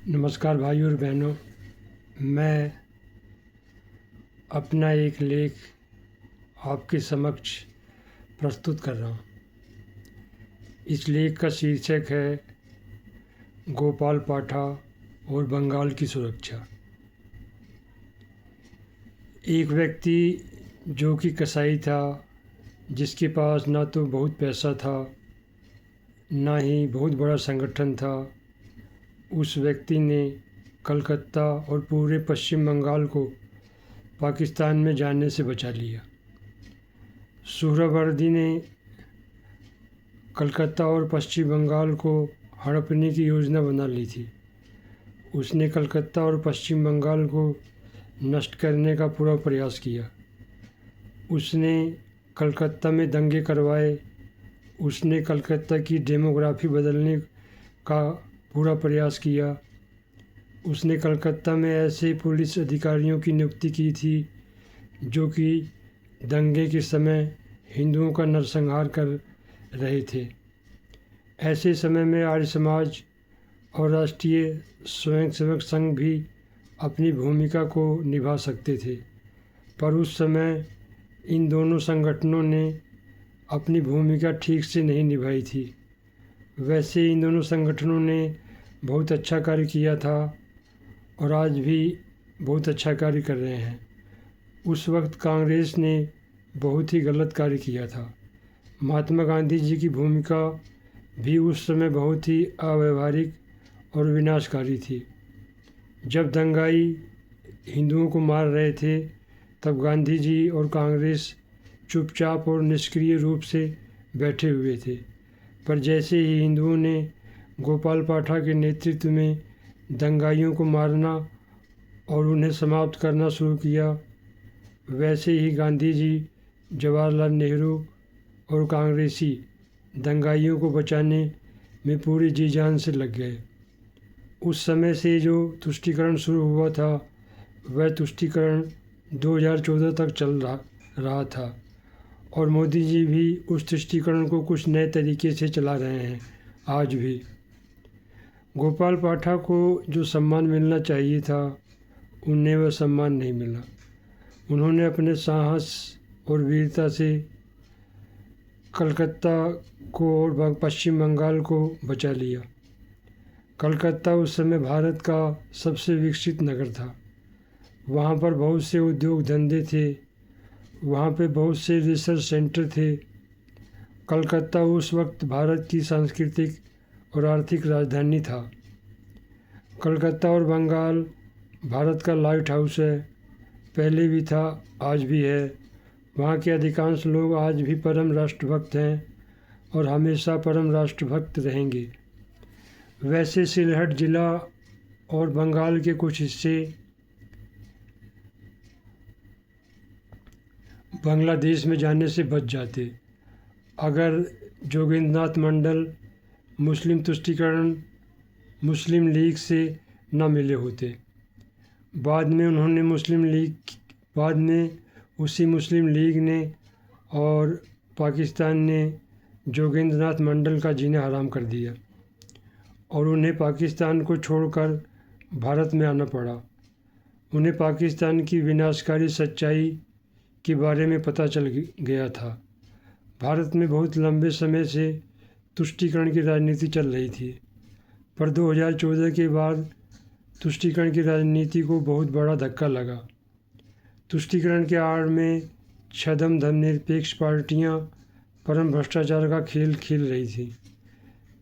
नमस्कार भाई और बहनों। मैं अपना एक लेख आपके समक्ष प्रस्तुत कर रहा हूँ। इस लेख का शीर्षक है गोपाल पाठा और बंगाल की सुरक्षा। एक व्यक्ति जो कि कसाई था, जिसके पास ना तो बहुत पैसा था ना ही बहुत बड़ा संगठन था, उस व्यक्ति ने कलकत्ता और पूरे पश्चिम बंगाल को पाकिस्तान में जाने से बचा लिया। सुहरावर्दी ने कलकत्ता और पश्चिम बंगाल को हड़पने की योजना बना ली थी। उसने कलकत्ता और पश्चिम बंगाल को नष्ट करने का पूरा प्रयास किया। उसने कलकत्ता में दंगे करवाए। उसने कलकत्ता की डेमोग्राफी बदलने का पूरा प्रयास किया। उसने कलकत्ता में ऐसे पुलिस अधिकारियों की नियुक्ति की थी जो कि दंगे के समय हिंदुओं का नरसंहार कर रहे थे। ऐसे समय में आर्य समाज और राष्ट्रीय स्वयंसेवक संघ भी अपनी भूमिका को निभा सकते थे, पर उस समय इन दोनों संगठनों ने अपनी भूमिका ठीक से नहीं निभाई थी। वैसे इन दोनों संगठनों ने बहुत अच्छा कार्य किया था और आज भी बहुत अच्छा कार्य कर रहे हैं। उस वक्त कांग्रेस ने बहुत ही गलत कार्य किया था। महात्मा गांधी जी की भूमिका भी उस समय बहुत ही अव्यावहारिक और विनाशकारी थी। जब दंगाई हिंदुओं को मार रहे थे, तब गांधी जी और कांग्रेस चुपचाप और निष्क्रिय रूप से बैठे हुए थे। पर जैसे ही हिंदुओं ने गोपाल पाठा के नेतृत्व में दंगाइयों को मारना और उन्हें समाप्त करना शुरू किया, वैसे ही गांधी जी, जवाहरलाल नेहरू और कांग्रेसी दंगाइयों को बचाने में पूरी जी जान से लग गए। उस समय से जो तुष्टीकरण शुरू हुआ था, वह तुष्टीकरण 2014 तक चल रहा था और मोदी जी भी उस तुष्टीकरण को कुछ नए तरीके से चला रहे हैं आज भी। गोपाल पाठा को जो सम्मान मिलना चाहिए था, उन्हें वह सम्मान नहीं मिला। उन्होंने अपने साहस और वीरता से कलकत्ता को और पश्चिम बंगाल को बचा लिया। कलकत्ता उस समय भारत का सबसे विकसित नगर था। वहाँ पर बहुत से उद्योग धंधे थे, वहाँ पे बहुत से रिसर्च सेंटर थे। कलकत्ता उस वक्त भारत की सांस्कृतिक और आर्थिक राजधानी था। कलकत्ता और बंगाल भारत का लाइट हाउस है, पहले भी था, आज भी है। वहाँ के अधिकांश लोग आज भी परम राष्ट्रभक्त हैं और हमेशा परम राष्ट्रभक्त रहेंगे। वैसे सिलहट जिला और बंगाल के कुछ हिस्से बांग्लादेश में जाने से बच जाते अगर जोगेंद्रनाथ मंडल मुस्लिम तुष्टीकरण मुस्लिम लीग से न मिले होते। बाद में उसी मुस्लिम लीग ने और पाकिस्तान ने जोगेंद्रनाथ मंडल का जीना हराम कर दिया और उन्हें पाकिस्तान को छोड़कर भारत में आना पड़ा। उन्हें पाकिस्तान की विनाशकारी सच्चाई के बारे में पता चल गया था। भारत में बहुत लंबे समय से तुष्टीकरण की राजनीति चल रही थी, पर 2014 के बाद तुष्टीकरण की राजनीति को बहुत बड़ा धक्का लगा। तुष्टीकरण के आड़ में छद्म धर्मनिरपेक्ष पार्टियां परम भ्रष्टाचार का खेल खेल रही थी।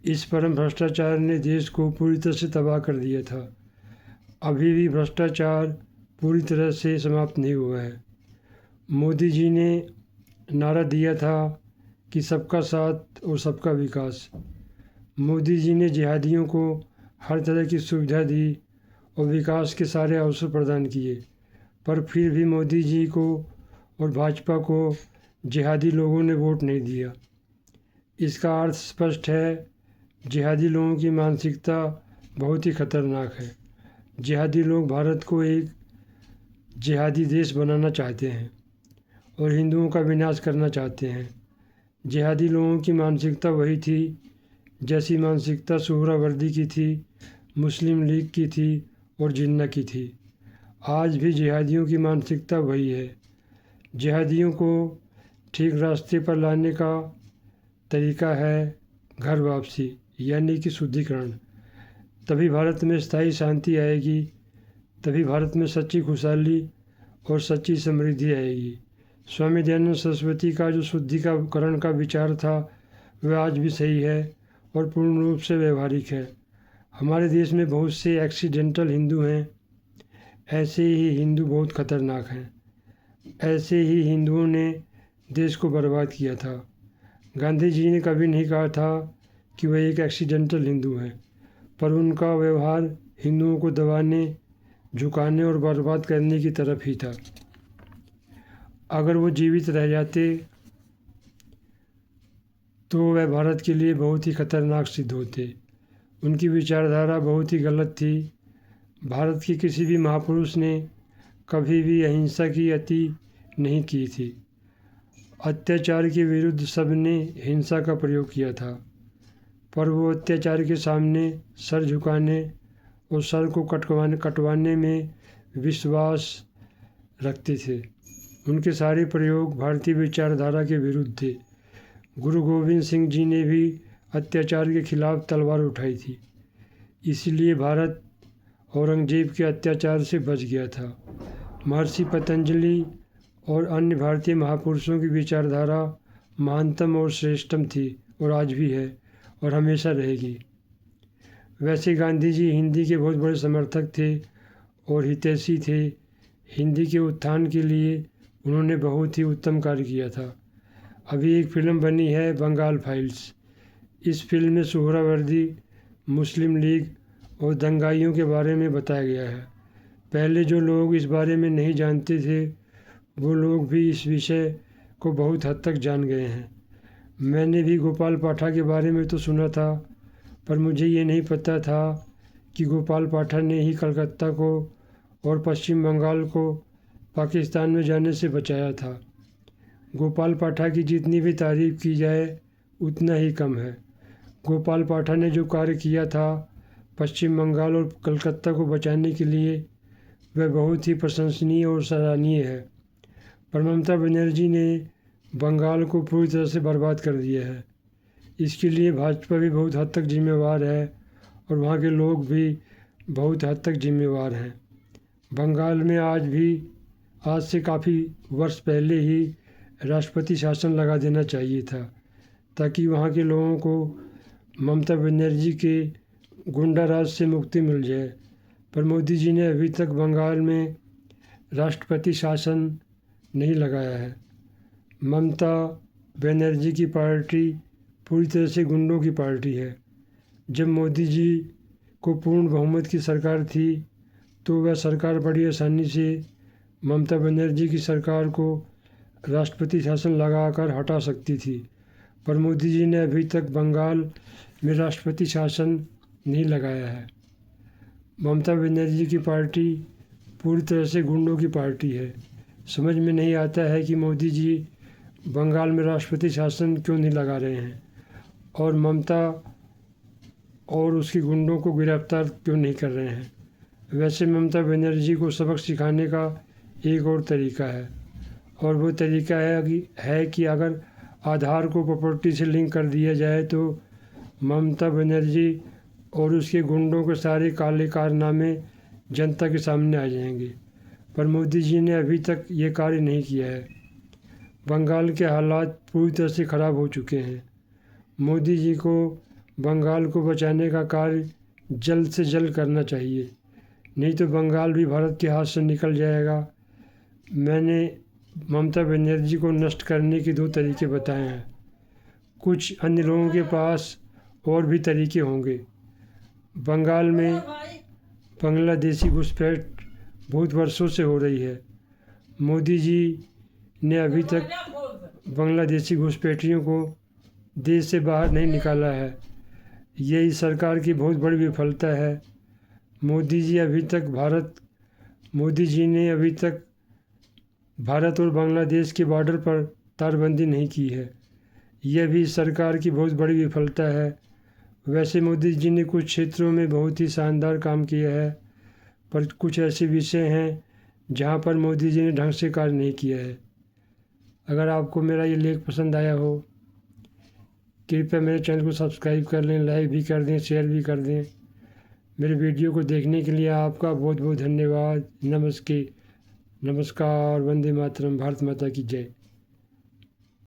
इस परम भ्रष्टाचार ने देश को पूरी तरह से तबाह कर दिया था। अभी भी भ्रष्टाचार पूरी तरह से समाप्त नहीं हुआ है। मोदी जी ने नारा दिया था कि सबका साथ और सबका विकास। मोदी जी ने जिहादियों को हर तरह की सुविधा दी और विकास के सारे अवसर प्रदान किए, पर फिर भी मोदी जी को और भाजपा को जिहादी लोगों ने वोट नहीं दिया। इसका अर्थ स्पष्ट है, जिहादी लोगों की मानसिकता बहुत ही खतरनाक है। जिहादी लोग भारत को एक जिहादी देश बनाना चाहते हैं और हिंदुओं का विनाश करना चाहते हैं। जिहादी लोगों की मानसिकता वही थी जैसी मानसिकता सुहरावर्दी की थी। मुस्लिम लीग की थी और जिन्ना की थी। आज भी जिहादियों की मानसिकता वही है। जिहादियों को ठीक रास्ते पर लाने का तरीका है घर वापसी, यानी कि शुद्धिकरण। तभी भारत में स्थायी शांति आएगी, तभी भारत में सच्ची खुशहाली और सच्ची समृद्धि आएगी। स्वामी दयानंद सरस्वती का जो शुद्धिकरण का विचार था वह आज भी सही है और पूर्ण रूप से व्यवहारिक है। हमारे देश में बहुत से एक्सीडेंटल हिंदू हैं, ऐसे ही हिंदू बहुत खतरनाक हैं। ऐसे ही हिंदुओं ने देश को बर्बाद किया था। गांधी जी ने कभी नहीं कहा था कि वह एक एक्सीडेंटल हिंदू हैं, पर उनका व्यवहार हिंदुओं को दबाने, झुकाने और बर्बाद करने की तरफ ही था। अगर वो जीवित रह जाते तो वह भारत के लिए बहुत ही खतरनाक सिद्ध होते। उनकी विचारधारा बहुत ही गलत थी। भारत के किसी भी महापुरुष ने कभी भी अहिंसा की अति नहीं की थी। अत्याचार के विरुद्ध सबने हिंसा का प्रयोग किया था, पर वो अत्याचार के सामने सर झुकाने और सर को कटवाने में विश्वास रखते थे। उनके सारे प्रयोग भारतीय विचारधारा के विरुद्ध थे। गुरु गोविंद सिंह जी ने भी अत्याचार के खिलाफ तलवार उठाई थी, इसलिए भारत औरंगजेब के अत्याचार से बच गया था। महर्षि पतंजलि और अन्य भारतीय महापुरुषों की विचारधारा महानतम और श्रेष्ठतम थी और आज भी है और हमेशा रहेगी। वैसे गांधी जी हिंदी के बहुत बड़े समर्थक थे और हितैषी थे। हिंदी के उत्थान के लिए उन्होंने बहुत ही उत्तम कार्य किया था। अभी एक फिल्म बनी है बंगाल फाइल्स। इस फिल्म में सुहरावर्दी, मुस्लिम लीग और दंगाइयों के बारे में बताया गया है। पहले जो लोग इस बारे में नहीं जानते थे वो लोग भी इस विषय को बहुत हद तक जान गए हैं। मैंने भी गोपाल पाठक के बारे में तो सुना था, पर मुझे ये नहीं पता था कि गोपाल पाठक ने ही कलकत्ता को और पश्चिम बंगाल को पाकिस्तान में जाने से बचाया था। गोपाल पाठक की जितनी भी तारीफ़ की जाए उतना ही कम है। गोपाल पाठक ने जो कार्य किया था पश्चिम बंगाल और कलकत्ता को बचाने के लिए वह बहुत ही प्रशंसनीय और सराहनीय है। पर ममता बनर्जी ने बंगाल को पूरी तरह से बर्बाद कर दिया है। इसके लिए भाजपा भी बहुत हद तक जिम्मेवार है और वहाँ के लोग भी बहुत हद तक जिम्मेवार हैं। बंगाल में आज से काफ़ी वर्ष पहले ही राष्ट्रपति शासन लगा देना चाहिए था, ताकि वहाँ के लोगों को ममता बनर्जी के गुंडा राज से मुक्ति मिल जाए। पर मोदी जी ने अभी तक बंगाल में राष्ट्रपति शासन नहीं लगाया है। ममता बनर्जी की पार्टी पूरी तरह से गुंडों की पार्टी है। जब मोदी जी को पूर्ण बहुमत की सरकार थी तो वह सरकार बड़ी आसानी से ममता बनर्जी की सरकार को राष्ट्रपति शासन लगाकर हटा सकती थी, पर मोदी जी ने अभी तक बंगाल में राष्ट्रपति शासन नहीं लगाया है। ममता बनर्जी की पार्टी पूरी तरह से गुंडों की पार्टी है। समझ में नहीं आता है कि मोदी जी बंगाल में राष्ट्रपति शासन क्यों नहीं लगा रहे हैं और ममता और उसके गुंडों को गिरफ्तार क्यों नहीं कर रहे हैं। वैसे ममता बनर्जी को सबक सिखाने का एक और तरीका है, और वो तरीका है कि अगर आधार को प्रॉपर्टी से लिंक कर दिया जाए तो ममता बनर्जी और उसके गुंडों के सारे काले कारनामे जनता के सामने आ जाएंगे। पर मोदी जी ने अभी तक ये कार्य नहीं किया है। बंगाल के हालात पूरी तरह से ख़राब हो चुके हैं। मोदी जी को बंगाल को बचाने का कार्य जल्द से जल्द करना चाहिए, नहीं तो बंगाल भी भारत के हाथ से निकल जाएगा। मैंने ममता बनर्जी को नष्ट करने के 2 तरीके बताए हैं। कुछ अन्य लोगों के पास और भी तरीके होंगे। बंगाल में बांग्लादेशी घुसपैठ बहुत वर्षों से हो रही है। मोदी जी ने अभी तक बांग्लादेशी घुसपैठियों को देश से बाहर नहीं निकाला है। यही सरकार की बहुत बड़ी विफलता है। मोदी जी ने अभी तक भारत और बांग्लादेश के बॉर्डर पर तारबंदी नहीं की है। यह भी सरकार की बहुत बड़ी विफलता है। वैसे मोदी जी ने कुछ क्षेत्रों में बहुत ही शानदार काम किया है, पर कुछ ऐसे विषय हैं जहां पर मोदी जी ने ढंग से कार्य नहीं किया है। अगर आपको मेरा ये लेख पसंद आया हो, कृपया मेरे चैनल को सब्सक्राइब कर लें, लाइक भी कर दें, शेयर भी कर दें। मेरे वीडियो को देखने के लिए आपका बहुत बहुत धन्यवाद। नमस्कार, वंदे मातरम, भारत माता की जय।